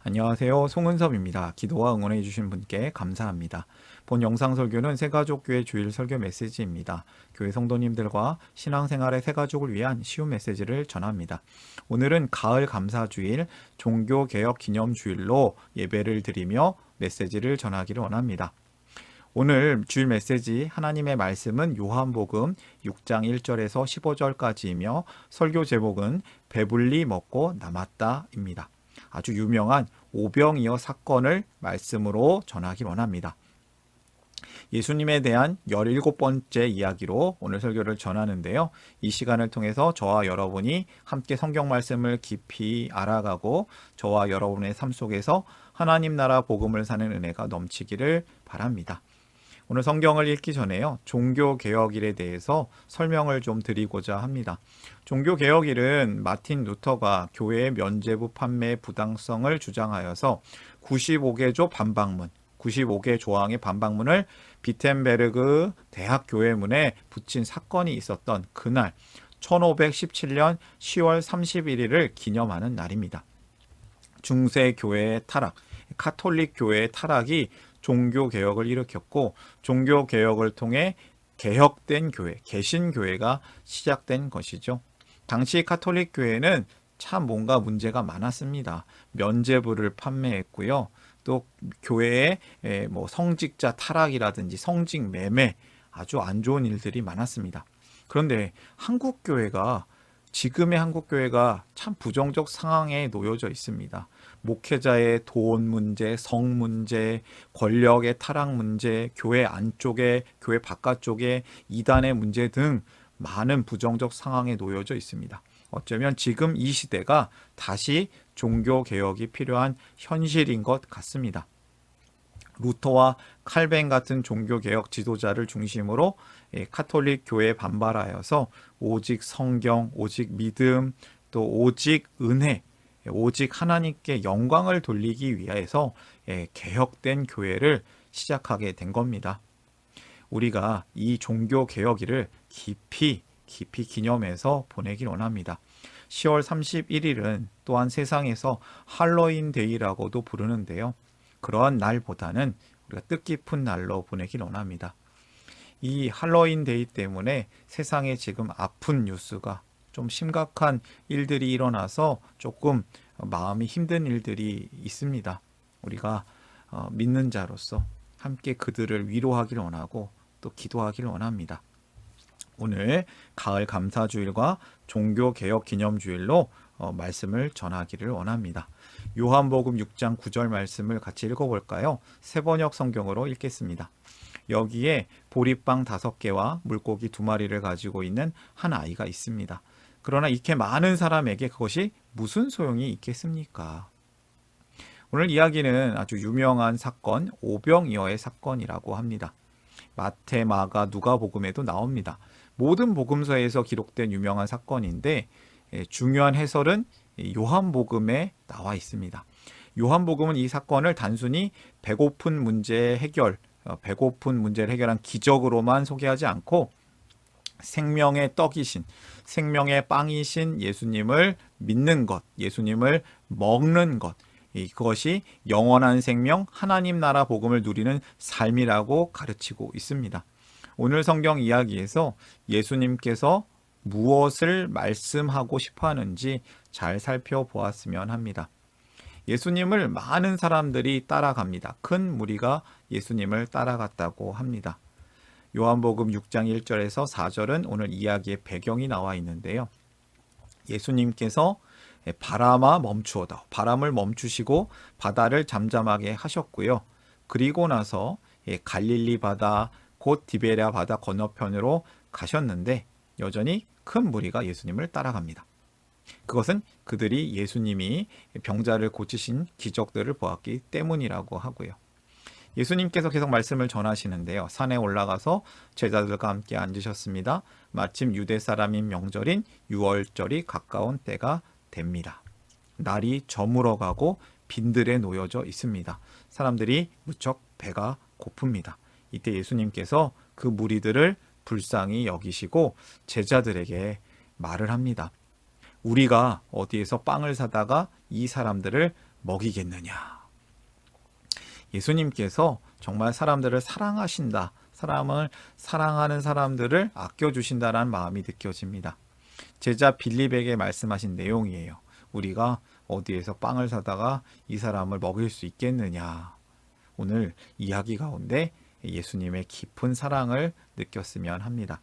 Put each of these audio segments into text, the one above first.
안녕하세요. 송은섭입니다. 기도와 응원해 주신 분께 감사합니다. 본 영상 설교는 새가족교회 주일 설교 메시지입니다. 교회 성도님들과 신앙생활의 새가족을 위한 쉬운 메시지를 전합니다. 오늘은 가을 감사주일, 종교개혁 기념주일로 예배를 드리며 메시지를 전하기를 원합니다. 오늘 주일 메시지 하나님의 말씀은 요한복음 6장 1절에서 15절까지이며 설교 제목은 배불리 먹고 남았다입니다. 아주 유명한 오병이어 사건을 말씀으로 전하기 원합니다. 예수님에 대한 17번째 이야기로 오늘 설교를 전하는데요. 이 시간을 통해서 저와 여러분이 함께 성경 말씀을 깊이 알아가고 저와 여러분의 삶 속에서 하나님 나라 복음을 사는 은혜가 넘치기를 바랍니다. 오늘 성경을 읽기 전에요. 종교개혁일에 대해서 설명을 좀 드리고자 합니다. 종교개혁일은 마틴 루터가 교회의 면죄부 판매 부당성을 주장하여서 95개조 반박문, 95개 조항의 반박문을 비텐베르그 대학 교회문에 붙인 사건이 있었던 그날 1517년 10월 31일을 기념하는 날입니다. 중세 교회의 타락, 카톨릭 교회의 타락이 종교개혁을 일으켰고 종교개혁을 통해 개혁된 교회, 개신교회가 시작된 것이죠. 당시 카톨릭 교회는 참 뭔가 문제가 많았습니다. 면죄부를 판매했고요. 또 교회에 성직자 타락이라든지 성직 매매 아주 안 좋은 일들이 많았습니다. 그런데 지금의 한국교회가 참 부정적 상황에 놓여져 있습니다. 목회자의 돈 문제, 성 문제, 권력의 타락 문제, 교회 안쪽에, 교회 바깥쪽에 이단의 문제 등 많은 부정적 상황에 놓여져 있습니다. 어쩌면 지금 이 시대가 다시 종교개혁이 필요한 현실인 것 같습니다. 루터와 칼뱅 같은 종교개혁 지도자를 중심으로 카톨릭 교회에 반발하여서 오직 성경, 오직 믿음, 또 오직 은혜, 오직 하나님께 영광을 돌리기 위해서 개혁된 교회를 시작하게 된 겁니다. 우리가 이 종교개혁일을 깊이 기념해서 보내길 원합니다. 10월 31일은 또한 세상에서 할로윈 데이라고도 부르는데요. 그러한 날보다는 우리가 뜻깊은 날로 보내길 원합니다. 이 할로윈 데이 때문에 세상에 지금 아픈 뉴스가 좀 심각한 일들이 일어나서 조금 마음이 힘든 일들이 있습니다. 우리가 믿는 자로서 함께 그들을 위로하기를 원하고 또 기도하기를 원합니다. 오늘 가을 감사주일과 종교개혁 기념주일로 말씀을 전하기를 원합니다. 요한복음 6장 9절 말씀을 같이 읽어볼까요? 새번역 성경으로 읽겠습니다. 여기에 보리빵 5개와 물고기 2마리를 가지고 있는 한 아이가 있습니다. 그러나 이렇게 많은 사람에게 그것이 무슨 소용이 있겠습니까? 오늘 이야기는 아주 유명한 사건, 오병이어의 사건이라고 합니다. 마태, 마가, 누가복음에도 나옵니다. 모든 복음서에서 기록된 유명한 사건인데 중요한 해설은 요한복음에 나와 있습니다. 요한복음은 이 사건을 단순히 배고픈 문제를 해결한 기적으로만 소개하지 않고 생명의 떡이신, 생명의 빵이신 예수님을 믿는 것, 예수님을 먹는 것, 그것이 영원한 생명, 하나님 나라 복음을 누리는 삶이라고 가르치고 있습니다. 오늘 성경 이야기에서 예수님께서 무엇을 말씀하고 싶어 하는지 잘 살펴보았으면 합니다. 예수님을 많은 사람들이 따라갑니다. 큰 무리가 예수님을 따라갔다고 합니다. 요한복음 6장 1절에서 4절은 오늘 이야기의 배경이 나와 있는데요. 예수님께서 바람아 멈추어다. 바람을 멈추시고 바다를 잠잠하게 하셨고요. 그리고 나서 갈릴리 바다, 곧 디베랴 바다 건너편으로 가셨는데 여전히 큰 무리가 예수님을 따라갑니다. 그것은 그들이 예수님이 병자를 고치신 기적들을 보았기 때문이라고 하고요. 예수님께서 계속 말씀을 전하시는데요. 산에 올라가서 제자들과 함께 앉으셨습니다. 마침 유대 사람인 명절인 유월절이 가까운 때가 됩니다. 날이 저물어가고 빈들에 놓여져 있습니다. 사람들이 무척 배가 고픕니다. 이때 예수님께서 그 무리들을 불쌍히 여기시고 제자들에게 말을 합니다. 우리가 어디에서 빵을 사다가 이 사람들을 먹이겠느냐? 예수님께서 정말 사람들을 사랑하신다. 사람을 사랑하는 사람들을 아껴주신다라는 마음이 느껴집니다. 제자 빌립에게 말씀하신 내용이에요. 우리가 어디에서 빵을 사다가 이 사람을 먹일 수 있겠느냐. 오늘 이야기 가운데 예수님의 깊은 사랑을 느꼈으면 합니다.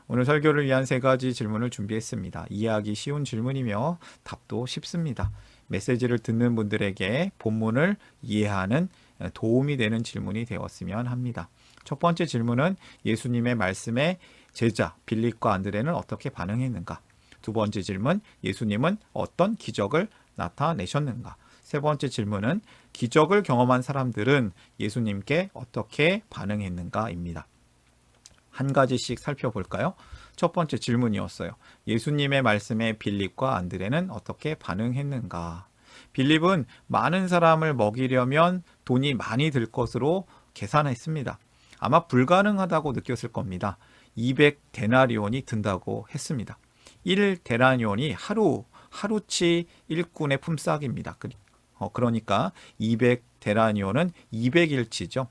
오늘 설교를 위한 3가지 질문을 준비했습니다. 이해하기 쉬운 질문이며 답도 쉽습니다. 메시지를 듣는 분들에게 본문을 이해하는 도움이 되는 질문이 되었으면 합니다. 첫 번째 질문은 예수님의 말씀에 제자 빌립과 안드레는 어떻게 반응했는가? 두 번째 질문, 예수님은 어떤 기적을 나타내셨는가? 세 번째 질문은 기적을 경험한 사람들은 예수님께 어떻게 반응했는가입니다. 한 가지씩 살펴볼까요? 첫 번째 질문이었어요. 예수님의 말씀에 빌립과 안드레는 어떻게 반응했는가? 빌립은 많은 사람을 먹이려면 돈이 많이 들 것으로 계산했습니다. 아마 불가능하다고 느꼈을 겁니다. 200데나리온이 든다고 했습니다. 1데나리온이 하루치 일꾼의 품삯입니다. 그러니까 200데나리온은 200일치죠.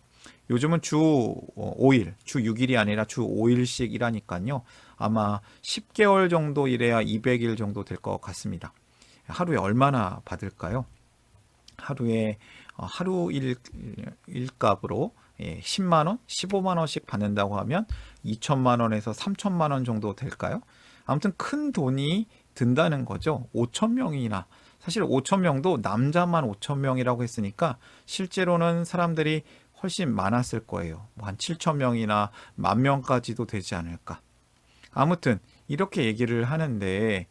요즘은 주 5일, 주 6일이 아니라 주 5일씩 일하니까요. 아마 10개월 정도 일해야 200일 정도 될 것 같습니다. 하루에 얼마나 받을까요? 하루에 하루 일값으로 10만 원, 15만 원씩 받는다고 하면 2천만 원에서 3천만 원 정도 될까요? 아무튼 큰 돈이 든다는 거죠. 5천 명이나. 사실 5천 명도 남자만 5천 명이라고 했으니까 실제로는 사람들이 훨씬 많았을 거예요. 한 7천 명이나 10,000명까지도 되지 않을까. 아무튼 이렇게 얘기를 하는데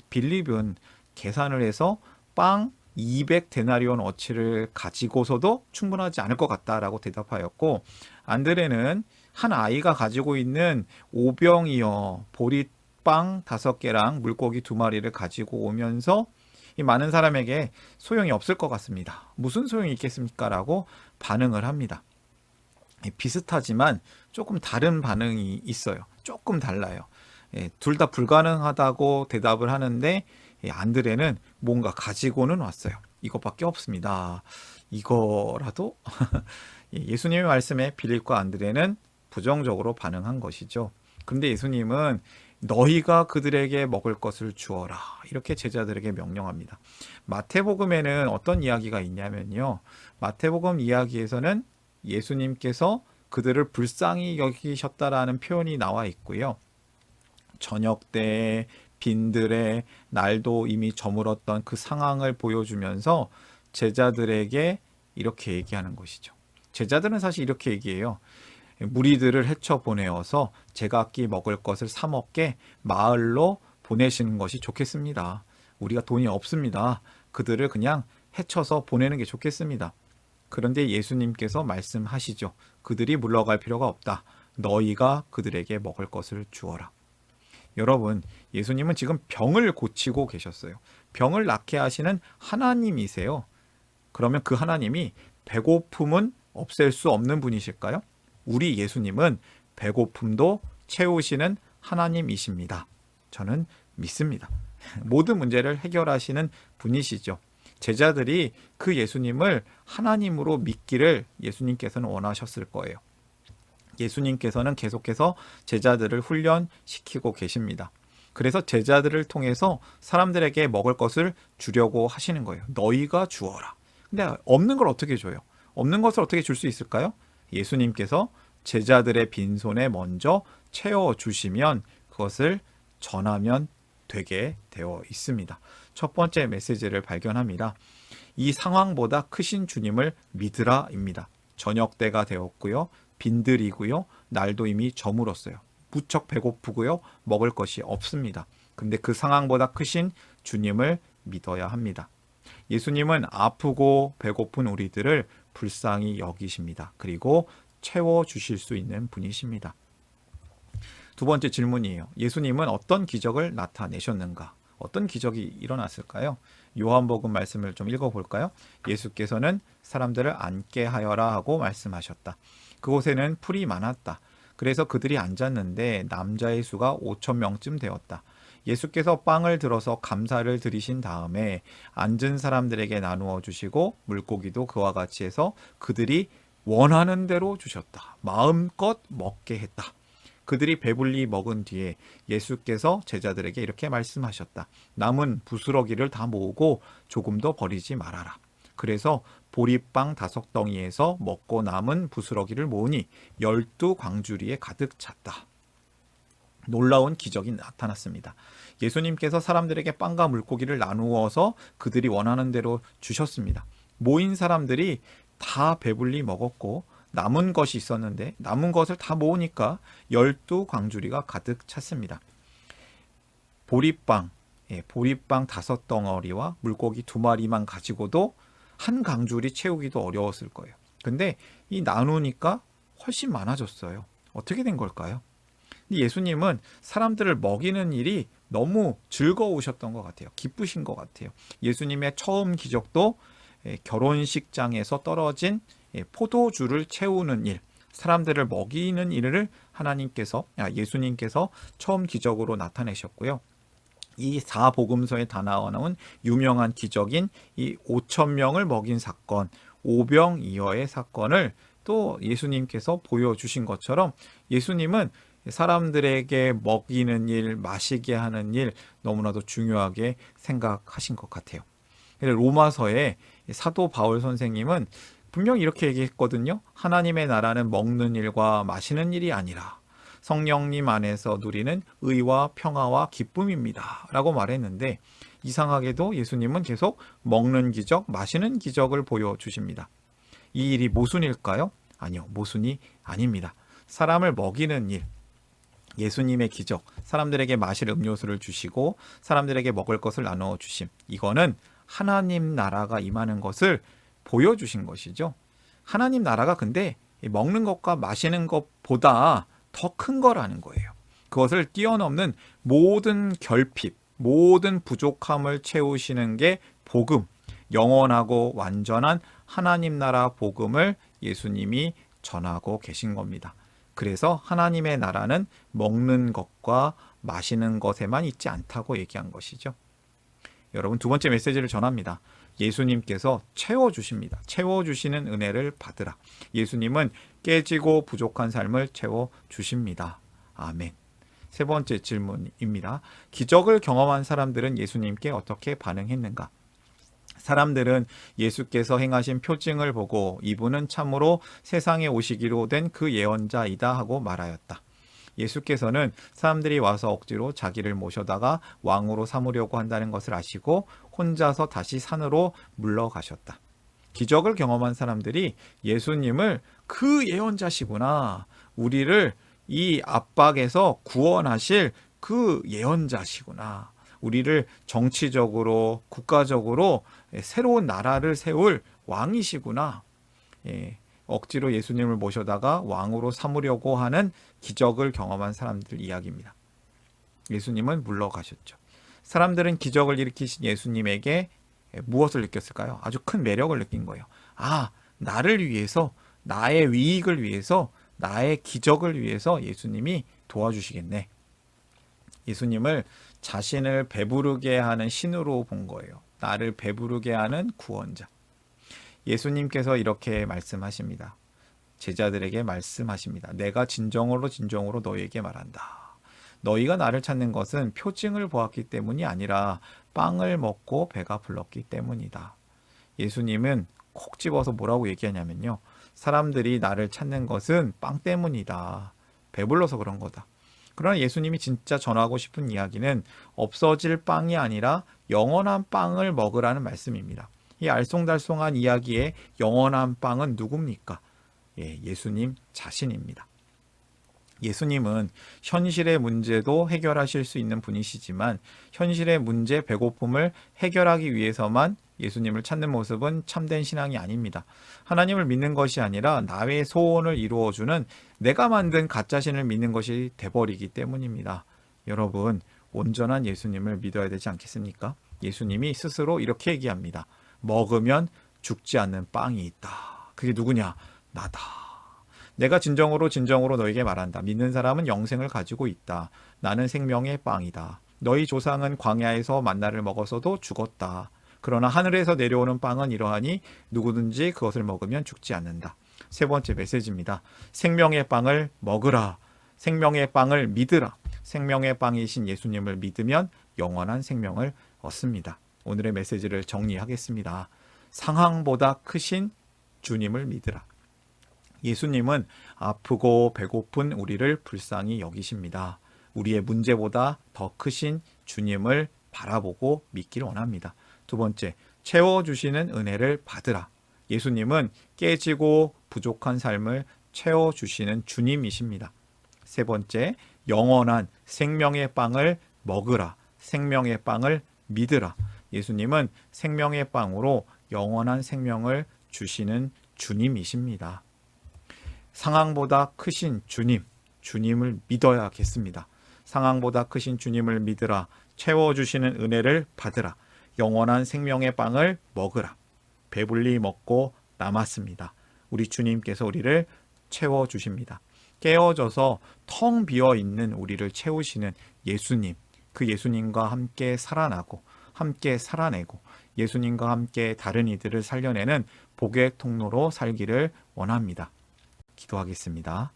빌립은 계산을 해서 빵 200데나리온 어치를 가지고서도 충분하지 않을 것 같다라고 대답하였고, 안드레는 한 아이가 가지고 있는 오병이어 보리빵 5개랑 물고기 2마리를 가지고 오면서 이 많은 사람에게 소용이 없을 것 같습니다. 무슨 소용이 있겠습니까? 라고 반응을 합니다. 비슷하지만 조금 다른 반응이 있어요. 조금 달라요. 둘 다 불가능하다고 대답을 하는데 안드레는 뭔가 가지고는 왔어요. 이것밖에 없습니다. 이거라도 예수님의 말씀에 빌립과 안드레는 부정적으로 반응한 것이죠. 그런데 예수님은 너희가 그들에게 먹을 것을 주어라. 이렇게 제자들에게 명령합니다. 마태복음에는 어떤 이야기가 있냐면요. 마태복음 이야기에서는 예수님께서 그들을 불쌍히 여기셨다라는 표현이 나와 있고요. 저녁 때 빈들의 날도 이미 저물었던 그 상황을 보여주면서 제자들에게 이렇게 얘기하는 것이죠. 제자들은 사실 이렇게 얘기해요. 무리들을 헤쳐 보내어서 제각기 먹을 것을 사 먹게 마을로 보내시는 것이 좋겠습니다. 우리가 돈이 없습니다. 그들을 그냥 헤쳐서 보내는 게 좋겠습니다. 그런데 예수님께서 말씀하시죠. 그들이 물러갈 필요가 없다. 너희가 그들에게 먹을 것을 주어라. 여러분, 예수님은 지금 병을 고치고 계셨어요. 병을 낫게 하시는 하나님이세요. 그러면 그 하나님이 배고픔은 없앨 수 없는 분이실까요? 우리 예수님은 배고픔도 채우시는 하나님이십니다. 저는 믿습니다. 모든 문제를 해결하시는 분이시죠. 제자들이 그 예수님을 하나님으로 믿기를 예수님께서는 원하셨을 거예요. 예수님께서는 계속해서 제자들을 훈련시키고 계십니다. 그래서 제자들을 통해서 사람들에게 먹을 것을 주려고 하시는 거예요. 너희가 주어라. 근데 없는 걸 어떻게 줘요? 없는 것을 어떻게 줄 수 있을까요? 예수님께서 제자들의 빈손에 먼저 채워주시면 그것을 전하면 되게 되어 있습니다. 첫 번째 메시지를 발견합니다. 이 상황보다 크신 주님을 믿으라입니다. 저녁 때가 되었고요. 빈들이고요. 날도 이미 저물었어요. 무척 배고프고요. 먹을 것이 없습니다. 근데 그 상황보다 크신 주님을 믿어야 합니다. 예수님은 아프고 배고픈 우리들을 불쌍히 여기십니다. 그리고 채워주실 수 있는 분이십니다. 두 번째 질문이에요. 예수님은 어떤 기적을 나타내셨는가? 어떤 기적이 일어났을까요? 요한복음 말씀을 좀 읽어볼까요? 예수께서는 사람들을 앉게 하여라 하고 말씀하셨다. 그곳에는 풀이 많았다. 그래서 그들이 앉았는데 남자의 수가 5,000명쯤 되었다. 예수께서 빵을 들어서 감사를 드리신 다음에 앉은 사람들에게 나누어 주시고 물고기도 그와 같이 해서 그들이 원하는 대로 주셨다. 마음껏 먹게 했다. 그들이 배불리 먹은 뒤에 예수께서 제자들에게 이렇게 말씀하셨다. 남은 부스러기를 다 모으고 조금도 버리지 말아라. 그래서 보리빵 5덩이에서 먹고 남은 부스러기를 모으니 12광주리에 가득 찼다. 놀라운 기적이 나타났습니다. 예수님께서 사람들에게 빵과 물고기를 나누어서 그들이 원하는 대로 주셨습니다. 모인 사람들이 다 배불리 먹었고 남은 것이 있었는데 남은 것을 다 모으니까 12광주리가 가득 찼습니다. 보리빵 5덩어리와 물고기 2마리만 가지고도 한 광주리 채우기도 어려웠을 거예요. 근데 이 나누니까 훨씬 많아졌어요. 어떻게 된 걸까요? 예수님은 사람들을 먹이는 일이 너무 즐거우셨던 것 같아요. 기쁘신 것 같아요. 예수님의 처음 기적도 결혼식장에서 떨어진 포도주를 채우는 일, 사람들을 먹이는 일을 예수님께서 처음 기적으로 나타내셨고요. 이 사복음서에 다 나오는 유명한 기적인 이 5,000명을 먹인 사건, 오병이어의 사건을 또 예수님께서 보여주신 것처럼 예수님은 사람들에게 먹이는 일, 마시게 하는 일 너무나도 중요하게 생각하신 것 같아요. 로마서에 사도 바울 선생님은 분명히 이렇게 얘기했거든요. 하나님의 나라는 먹는 일과 마시는 일이 아니라 성령님 안에서 누리는 의와 평화와 기쁨입니다. 라고 말했는데 이상하게도 예수님은 계속 먹는 기적, 마시는 기적을 보여주십니다. 이 일이 모순일까요? 아니요, 모순이 아닙니다. 사람을 먹이는 일, 예수님의 기적, 사람들에게 마실 음료수를 주시고 사람들에게 먹을 것을 나누어 주심, 이거는 하나님 나라가 임하는 것을 보여주신 것이죠. 하나님 나라가 근데 먹는 것과 마시는 것보다 더 큰 거라는 거예요. 그것을 뛰어넘는 모든 결핍, 모든 부족함을 채우시는 게 복음, 영원하고 완전한 하나님 나라 복음을 예수님이 전하고 계신 겁니다. 그래서 하나님의 나라는 먹는 것과 마시는 것에만 있지 않다고 얘기한 것이죠. 여러분, 두 번째 메시지를 전합니다. 예수님께서 채워주십니다. 채워주시는 은혜를 받으라. 예수님은 깨지고 부족한 삶을 채워주십니다. 아멘. 세 번째 질문입니다. 기적을 경험한 사람들은 예수님께 어떻게 반응했는가? 사람들은 예수께서 행하신 표징을 보고 이분은 참으로 세상에 오시기로 된 그 예언자이다 하고 말하였다. 예수께서는 사람들이 와서 억지로 자기를 모셔다가 왕으로 삼으려고 한다는 것을 아시고 혼자서 다시 산으로 물러가셨다. 기적을 경험한 사람들이 예수님을 그 예언자시구나, 우리를 이 압박에서 구원하실 그 예언자시구나, 우리를 정치적으로 국가적으로 새로운 나라를 세울 왕이시구나, 억지로 예수님을 모셔다가 왕으로 삼으려고 하는 기적을 경험한 사람들 이야기입니다. 예수님은 물러가셨죠. 사람들은 기적을 일으키신 예수님에게 무엇을 느꼈을까요? 아주 큰 매력을 느낀 거예요. 아, 나를 위해서, 나의 이익을 위해서, 나의 기적을 위해서 예수님이 도와주시겠네. 예수님을 자신을 배부르게 하는 신으로 본 거예요. 나를 배부르게 하는 구원자. 예수님께서 이렇게 말씀하십니다. 제자들에게 말씀하십니다. 내가 진정으로 너희에게 말한다. 너희가 나를 찾는 것은 표징을 보았기 때문이 아니라 빵을 먹고 배가 불렀기 때문이다. 예수님은 콕 집어서 뭐라고 얘기하냐면요. 사람들이 나를 찾는 것은 빵 때문이다. 배불러서 그런 거다. 그러나 예수님이 진짜 전하고 싶은 이야기는 없어질 빵이 아니라 영원한 빵을 먹으라는 말씀입니다. 이 알쏭달쏭한 이야기의 영원한 빵은 누굽니까? 예수님 자신입니다. 예수님은 현실의 문제도 해결하실 수 있는 분이시지만 현실의 문제, 배고픔을 해결하기 위해서만 예수님을 찾는 모습은 참된 신앙이 아닙니다. 하나님을 믿는 것이 아니라 나의 소원을 이루어주는 내가 만든 가짜신을 믿는 것이 돼버리기 때문입니다. 여러분, 온전한 예수님을 믿어야 되지 않겠습니까? 예수님이 스스로 이렇게 얘기합니다. 먹으면 죽지 않는 빵이 있다. 그게 누구냐? 나다. 내가 진정으로 너에게 말한다. 믿는 사람은 영생을 가지고 있다. 나는 생명의 빵이다. 너희 조상은 광야에서 만나를 먹어서도 죽었다. 그러나 하늘에서 내려오는 빵은 이러하니 누구든지 그것을 먹으면 죽지 않는다. 세 번째 메시지입니다. 생명의 빵을 먹으라. 생명의 빵을 믿으라. 생명의 빵이신 예수님을 믿으면 영원한 생명을 얻습니다. 오늘의 메시지를 정리하겠습니다. 상황보다 크신 주님을 믿으라. 예수님은 아프고 배고픈 우리를 불쌍히 여기십니다. 우리의 문제보다 더 크신 주님을 바라보고 믿기를 원합니다. 두 번째, 채워주시는 은혜를 받으라. 예수님은 깨지고 부족한 삶을 채워주시는 주님이십니다. 세 번째, 영원한 생명의 빵을 먹으라. 생명의 빵을 믿으라. 예수님은 생명의 빵으로 영원한 생명을 주시는 주님이십니다. 상황보다 크신 주님, 주님을 믿어야겠습니다. 상황보다 크신 주님을 믿으라. 채워주시는 은혜를 받으라. 영원한 생명의 빵을 먹으라. 배불리 먹고 남았습니다. 우리 주님께서 우리를 채워주십니다. 깨어져서 텅 비어있는 우리를 채우시는 예수님, 그 예수님과 함께 살아나고 함께 살아내고 예수님과 함께 다른 이들을 살려내는 복의 통로로 살기를 원합니다. 기도하겠습니다.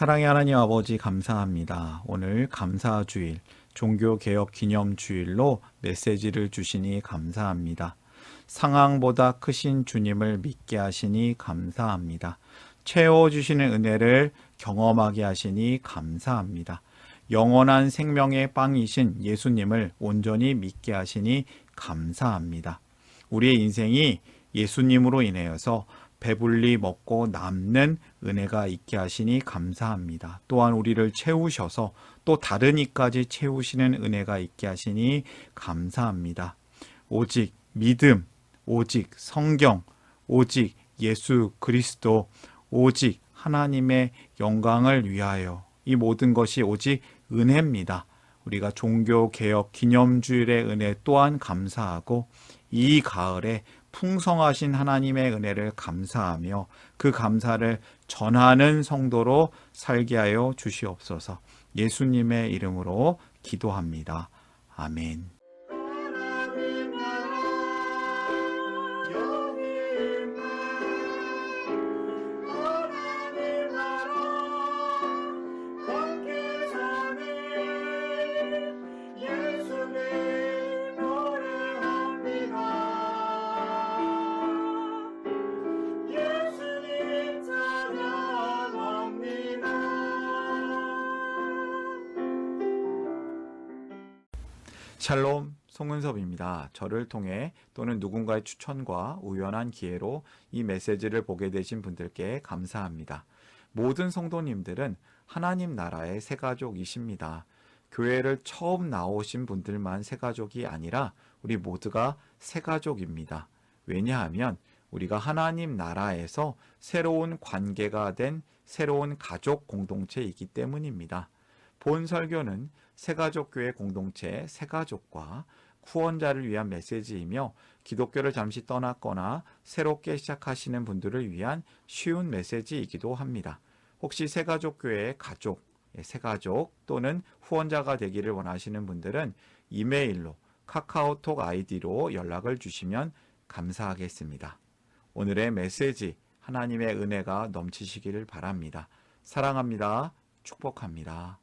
사랑의 하나님 아버지 감사합니다. 오늘 감사주일, 종교개혁 기념주일로 메시지를 주시니 감사합니다. 상황보다 크신 주님을 믿게 하시니 감사합니다. 채워주시는 은혜를 경험하게 하시니 감사합니다. 영원한 생명의 빵이신 예수님을 온전히 믿게 하시니 감사합니다. 우리의 인생이 예수님으로 인하여서 배불리 먹고 남는 은혜가 있게 하시니 감사합니다. 또한 우리를 채우셔서 또 다른 이까지 채우시는 은혜가 있게 하시니 감사합니다. 오직 믿음, 오직 성경, 오직 예수 그리스도, 오직 하나님의 영광을 위하여 이 모든 것이 오직 은혜입니다. 우리가 종교개혁 기념주일의 은혜 또한 감사하고 이 가을에 풍성하신 하나님의 은혜를 감사하며 그 감사를 전하는 성도로 살게 하여 주시옵소서. 예수님의 이름으로 기도합니다. 아멘. 샬롬 송은섭입니다. 저를 통해 또는 누군가의 추천과 우연한 기회로 이 메시지를 보게 되신 분들께 감사합니다. 모든 성도님들은 하나님 나라의 새가족이십니다. 교회를 처음 나오신 분들만 새가족이 아니라 우리 모두가 새가족입니다. 왜냐하면 우리가 하나님 나라에서 새로운 관계가 된 새로운 가족 공동체이기 때문입니다. 본 설교는 새가족교회 공동체 새가족과 후원자를 위한 메시지이며 기독교를 잠시 떠났거나 새롭게 시작하시는 분들을 위한 쉬운 메시지이기도 합니다. 혹시 새가족교회의 가족, 새가족 또는 후원자가 되기를 원하시는 분들은 이메일로 카카오톡 아이디로 연락을 주시면 감사하겠습니다. 오늘의 메시지 하나님의 은혜가 넘치시기를 바랍니다. 사랑합니다. 축복합니다.